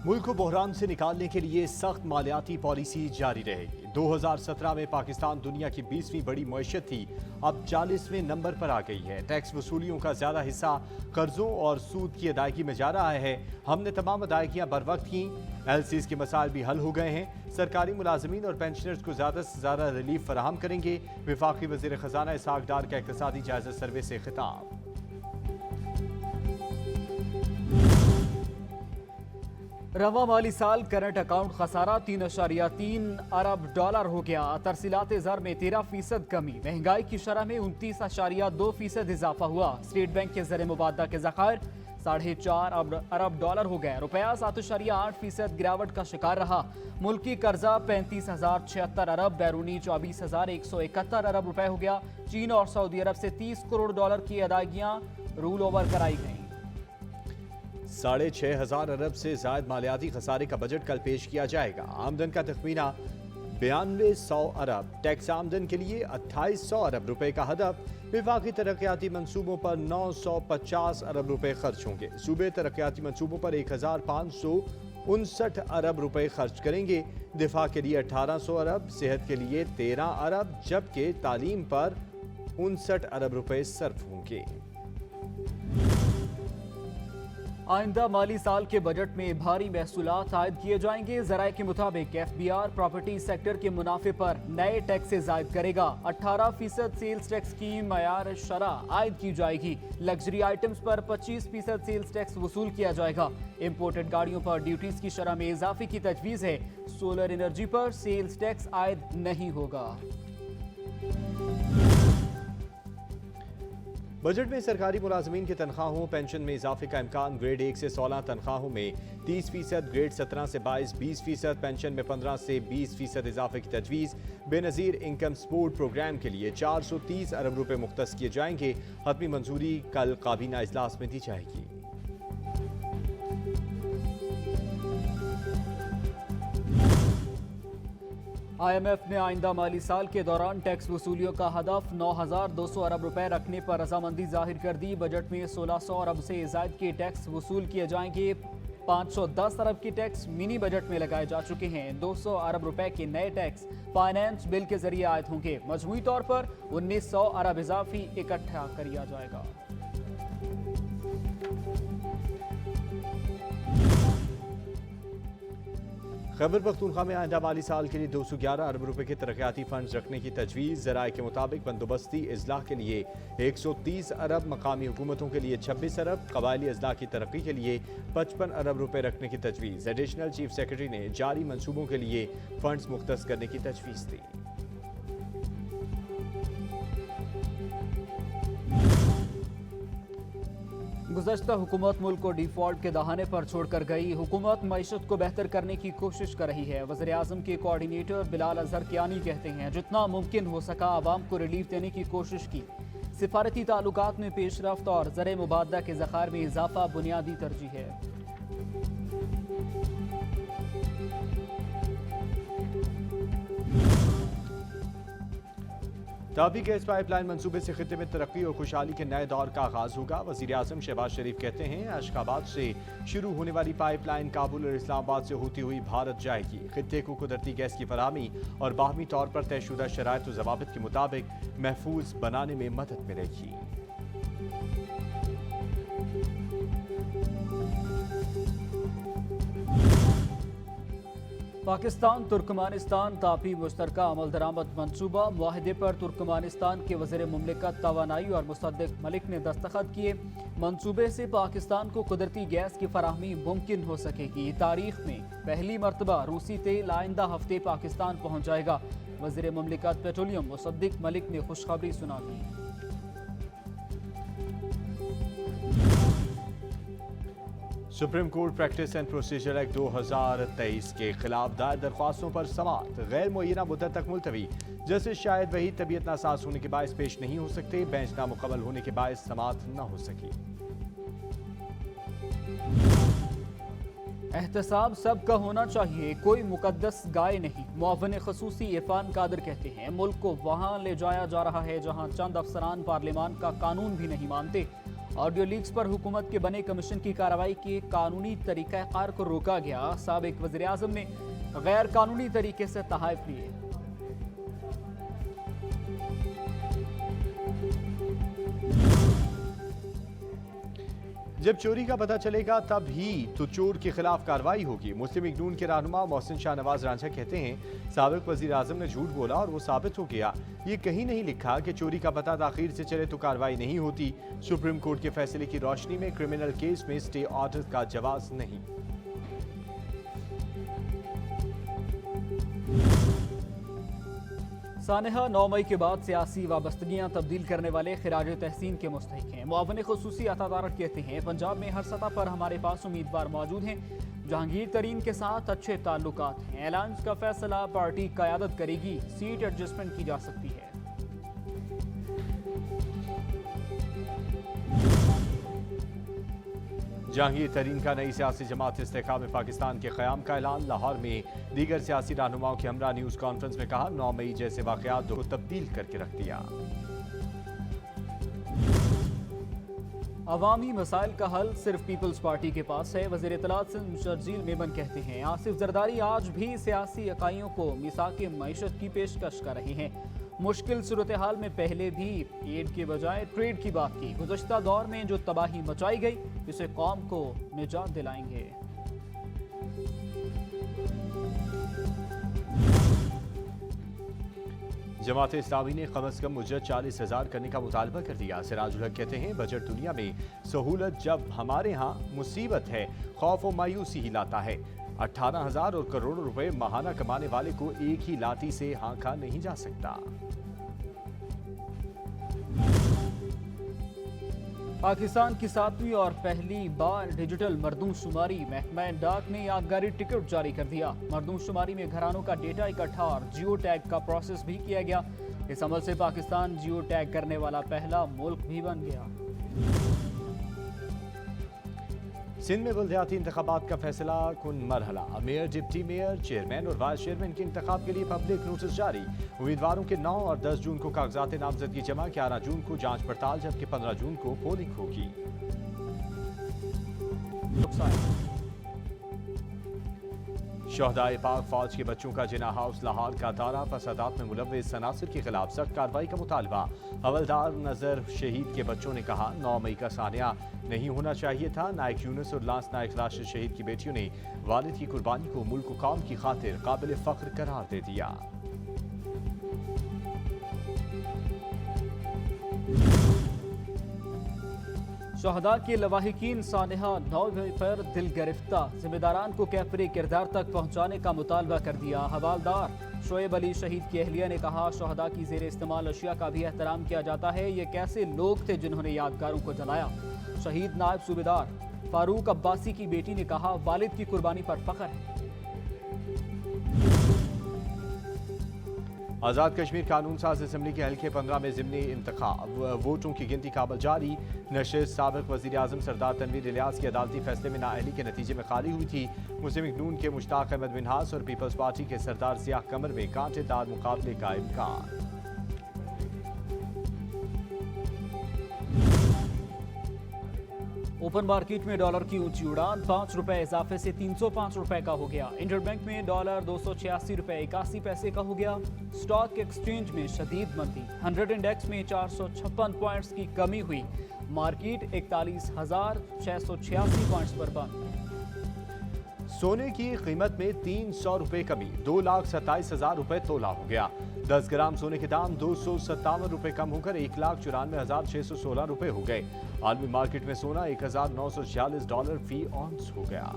मुल्क को बहरान से निकालने के लिए सख्त मालियाती पॉलिसी जारी रहेगी। 2017 में पाकिस्तान दुनिया की 20वीं बड़ी मईशत थी, अब 40वें नंबर पर आ गई है। टैक्स वसूलियों का ज़्यादा हिस्सा कर्जों और सूद की अदायगी में जा रहा है। हमने तमाम अदायगियाँ बर वक्त की। एलसीज के मसाइल भी हल हो गए हैं। सरकारी मुलाजमीन और पेंशनर्स को ज़्यादा से ज़्यादा रिलीफ फराहम करेंगे। वफाकी वज़ीर ख़जाना इसहाक डार का इक़्तिसादी जायज़ा सर्वे से खिताब। रवा माली साल करंट अकाउंट खसारा 3.3 अरब डॉलर हो गया। तरसीलात ज़र में 13% कमी। महंगाई की शरह में 29.2% इजाफा हुआ। स्टेट बैंक के ज़र मुबादला के ज़खायर 4.5 अरब डॉलर हो गए। रुपया 7.8% गिरावट का शिकार रहा। मुल्की कर्जा 35,076 अरब, बैरूनी 24,171 अरब रुपए हो गया। चीन और सऊदी अरब से 30 करोड़ डॉलर की अदायगियां रूल ओवर कराई गई। 6,500 अरब से ज़ायद मालियाती खसारे का बजट कल पेश किया जाएगा। आमदन का तखमीना 9200 अरब। टैक्स आमदन के लिए 2800 अरब रुपए का हदफ। वफाकी तरक्याती मंसूबों पर 950 अरब रुपए खर्च होंगे। सूबे तरक्याती मंसूबों पर 1559 अरब रुपए खर्च करेंगे। दिफा के लिए 1800 अरब, सेहत के लिए 13 अरब, जबकि तालीम पर 59 अरब रुपए सर्फ होंगे। आइंदा माली साल के बजट में भारी महसूलात आयद किए जाएंगे। ज़राए के मुताबिक FBR प्रॉपर्टी सेक्टर के मुनाफे पर नए टैक्सेस आयद करेगा। 18% सेल्स टैक्स की मयार शरह आयद की जाएगी। लग्जरी आइटम्स पर 25% सेल्स टैक्स वसूल किया जाएगा। इम्पोर्टेड गाड़ियों पर ड्यूटीज की शरह में इजाफे की तजवीज़ है। सोलर एनर्जी पर सेल्स टैक्स आयद नहीं होगा। बजट में सरकारी मुलाजमीन की तनख्वाहों पेंशन में इजाफे का इम्कान। ग्रेड 1 से 16 तनख्वाहों में 30%, ग्रेड 17 से 22 20%, पेंशन में 15 से 20% इजाफे की तजवीज़। बेनज़ीर इनकम सपोर्ट प्रोग्राम के लिए 430 अरब रुपए मुख्तस किए जाएंगे। हतमी मंजूरी कल काबीना इजलास में दी जाएगी। IMF ने आइंदा माली साल के दौरान टैक्स वसूलियों का हदफ 9,200 अरब रुपए रखने पर रजामंदी जाहिर कर दी। बजट में 1600 अरब से ज़ायद के टैक्स वसूल किए जाएंगे। 510 अरब के टैक्स मिनी बजट में लगाए जा चुके हैं। 200 अरब रुपए के नए टैक्स फाइनेंस बिल के जरिए आयद होंगे। मजमूई तौर पर 1900 अरब इजाफी इकट्ठा किया जाएगा। खैबर पख्तूनख्वा में आइंदा माली साल के लिए 211 अरब रुपए के तरक्याती फंड रखने की तजवीज़। ज़राए के मुताबिक बंदोबस्ती अजला के लिए 130 अरब, मकामी हुकूमतों के लिए 26 अरब, कबायली अजला की तरक्की के लिए 55 अरब रुपए रखने की तजवीज़। एडिशनल चीफ सेक्रेटरी ने जारी मंसूबों के लिए फंड्स मुख्तस करने की तजवीज़ दी। गुज़श्ता हुकूमत मुल्क को डिफॉल्ट के दहाने पर छोड़कर गई। हुकूमत मईशत को बेहतर करने की कोशिश कर रही है। वज़ीर आज़म के कोऑर्डिनेटर बिलाल अजहर कियानी कहते हैं, जितना मुमकिन हो सका आवाम को रिलीफ देने की कोशिश की। सिफारती ताल्लुकात में पेशरफ्त और ज़र मुबादला के ज़खायर में इजाफा बुनियादी तरजीह है। ताबी गैस पाइपलाइन मंसूबे से खित्ते में तरक्की और खुशहाली के नए दौर का आगाज होगा। वज़ीर आज़म शहबाज शरीफ कहते हैं, अशकाबाद से शुरू होने वाली पाइपलाइन काबुल और इस्लामाबाद से होती हुई भारत जाएगी। खित्ते को कुदरती गैस की फराहमी और बाहमी तौर पर तयशुदा शराइत और ज़वाबित के मुताबिक महफूज बनाने में मदद मिलेगी। पाकिस्तान तुर्कमानिस्तान तापी मुश्तरका अमल दरामद मनसूबा मुआहदे पर तुर्कमानिस्तान के वज़ीर मुमलिकत तवानाई और मुसद्दिक मलिक ने दस्तखत किए। मनसूबे से पाकिस्तान को कुदरती गैस की फराहमी मुमकिन हो सकेगी। तारीख में पहली मरतबा रूसी तेल आइंदा हफ्ते पाकिस्तान पहुँच जाएगा। वज़ीर मुमलिकत पेट्रोलियम मुसद्दिक मलिक ने खुशखबरी सुना दी। Supreme Court practice and procedure act 2023 के खिलाफ दायर दरख्वास्तों पर समाअत गैर मुअय्यना मुद्दत तक मुलतवी। जस्टिस शायद वही तबीयत नासाज होने के बायस पेश नहीं हो सकते। बेंच नामुकम्मल होने के बायस समाअत न हो सकी। एहतसाब सबका होना चाहिए, कोई मुकद्दस गाय नहीं। मुअव्विन खसूसी इरफान कादर कहते हैं, मुल्क को वहाँ ले जाया जा रहा है जहाँ चंद अफसरान पार्लियामान का कानून भी नहीं मानते। ऑडियो लीक्स पर हुकूमत के बने कमीशन की कार्रवाई के कानूनी तरीक़ाकार को रोका गया। साबिक वज़ीर आज़म ने गैर कानूनी तरीके से तहफ़्फ़ुज़ लिए। जब चोरी का पता चलेगा तब ही तो चोर के खिलाफ कार्रवाई होगी। मुस्लिम लीग नून के रहनुमा मोहसिन शाह नवाज रांझा कहते हैं, साबिक वज़ीर आज़म ने झूठ बोला और वो साबित हो गया। ये कहीं नहीं लिखा कि चोरी का पता ताख़ीर से चले तो कार्रवाई नहीं होती। सुप्रीम कोर्ट के फैसले की रोशनी में क्रिमिनल केस में स्टे ऑर्डर का जवाब नहीं। सानेहा 9 मई के बाद सियासी वाबस्तगियां तब्दील करने वाले खिराज तहसीन के मुस्तहिक हैं। मुआवन खुसूसी अतादारत कहते हैं, पंजाब में हर सतह पर हमारे पास उम्मीदवार मौजूद हैं। जहांगीर तरीन के साथ अच्छे ताल्लुकात हैं। अलायंस का फैसला पार्टी क़यादत करेगी। सीट एडजस्टमेंट की जा सकती है। जहांगीर तरीन का नई सियासी जमात इस्तेहकाम पाकिस्तान के क़याम का ऐलान। लाहौर में दीगर सियासी रहनुमाओं के हमरा न्यूज़ कॉन्फ्रेंस में कहा, 9 मई जैसे वाक़यात को तब्दील करके रख दिया। अवामी मसाइल का हल सिर्फ पीपल्स पार्टी के पास है। वज़ीर इत्तलात शर्जील मेमन कहते हैं, आसिफ जरदारी आज भी सियासी इकाइयों को मिसाक़ मईशत की पेशकश कर रहे हैं। मुश्किल सूरत हाल में पहले भी एड के बजाय ट्रेड की बात की। गुज़श्ता दौर में जो तबाही मचाई गई, इसे कौम को निजात दिलाएंगे। जमात इस्लामी ने कम अज़ कम उजरत 40,000 करने का मुतालबा कर दिया। सिराजुल हक कहते हैं, बजट दुनिया में सहूलत जब हमारे यहाँ मुसीबत है, खौफ और मायूसी ही लाता है। 18,000 और करोड़ों रुपए माहाना कमाने वाले को एक ही लाठी से हाँका नहीं जा सकता। पाकिस्तान की 7वीं और पहली बार डिजिटल मरदूमशुमारी। महकमा डाक ने यादगारी टिकट जारी कर दिया। मरदूमशुमारी में घरानों का डेटा इकट्ठा और जियो टैग का प्रोसेस भी किया गया। इस अमल से पाकिस्तान जियो टैग करने वाला पहला मुल्क भी बन गया। सिंध में बल्दियाती इंतखाबात का फैसला कुन मरहला। मेयर, डिप्टी मेयर, चेयरमैन और वाइस चेयरमैन के इंतखाब के लिए पब्लिक नोटिस जारी। उम्मीदवारों के 9 और 10 जून को कागजात नामजदगी जमा। 11 जून को जांच पड़ताल, जबकि 15 जून को पोलिंग होगी। शहदाए पाक फौज के बच्चों का जिना हाउस लाहौर का दौरा। फसादात में मुलव्विस सनासिर के खिलाफ सख्त कार्रवाई का मुतालबा। हवलदार नजर शहीद के बच्चों ने कहा, 9 मई का सानिया नहीं होना चाहिए था। नायक यूनुस और लांस नायक राशिद शहीद की बेटियों ने वालिद की कुर्बानी को मुल्क व कौम की खातिर काबिल फख्र करार दे दिया। शहदा के लवाहिकीन सानेहा 9 मई पर दिल गिरफ्ता। जिम्मेदारान को कैफरे किरदार तक पहुंचाने का मुतालबा कर दिया। हवालदार शोएब अली शहीद की अहलिया ने कहा, शहदा की जेर इस्तेमाल अशिया का भी एहतराम किया जाता है। ये कैसे लोग थे जिन्होंने यादगारों को जलाया। शहीद नायब सूबेदार फारूक अब्बासी की बेटी ने कहा, वालिद की कुर्बानी पर फख्र है। आज़ाद कश्मीर कानून साज असम्बली के हल्के 15 में ज़िमनी इंतखाब। वोटों की गिनती का अमल जारी। नशिस्त साबिक वज़ीर आज़म सरदार तनवीर इलियास के अदालती फैसले में नाअहली के नतीजे में खाली हुई थी। मुस्लिम लीग नून के मुश्ताक अहमद मिन्हास और पीपल्स पार्टी के सरदार सियाह कमर में कांटेदार मुकाबले का इम्कान। ओपन मार्केट में डॉलर की ऊंची उड़ान। 5 रुपए इजाफे से 305 रुपए का हो गया। इंटरबैंक में डॉलर 286 रुपए 81 पैसे का हो गया। स्टॉक एक्सचेंज में शदीद मंदी। 100 इंडेक्स में 456 पॉइंट्स की कमी हुई। मार्केट 41,686 पॉइंट्स पर बंद। सोने की कीमत में 300 रुपए कमी। 2,27,000 रुपए तोला हो गया। 10 ग्राम सोने के दाम 257 रुपए कम होकर 1,94,616 रुपए हो गए। आलमी मार्केट में सोना $1,946 फी ऑन्स हो गया।